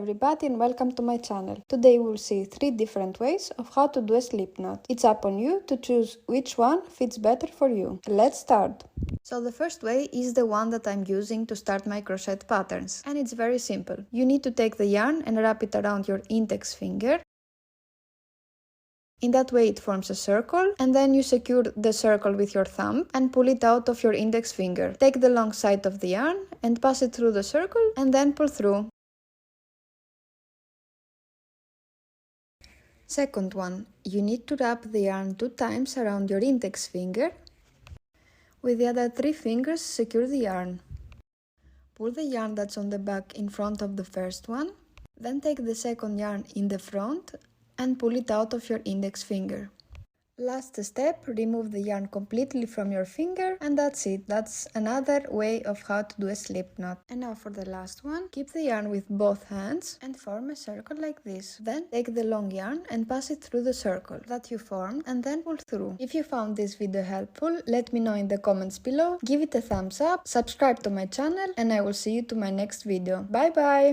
everybody and welcome to my channel. Today we'll see 3 different ways of how to do a slip knot. It's up on you to choose which one fits better for you. Let's start! So the first way is the one that I'm using to start my crochet patterns, and it's very simple. You need to take the yarn and wrap it around your index finger. In that way it forms a circle, and then you secure the circle with your thumb and pull it out of your index finger. Take the long side of the yarn and pass it through the circle and then pull through. Second one, you need to wrap the yarn 2 times around your index finger. With the other 3 fingers, secure the yarn. Pull the yarn that's on the back in front of the first one, then take the second yarn in the front and pull it out of your index finger. Last step, remove the yarn completely from your finger, and that's it. That's another way of how to do a slip knot. And now for the last one, keep the yarn with both hands and form a circle like this. Then take the long yarn and pass it through the circle that you formed and then pull through. If you found this video helpful, let me know in the comments below, give it a thumbs up, subscribe to my channel, and I will see you to my next video. Bye bye!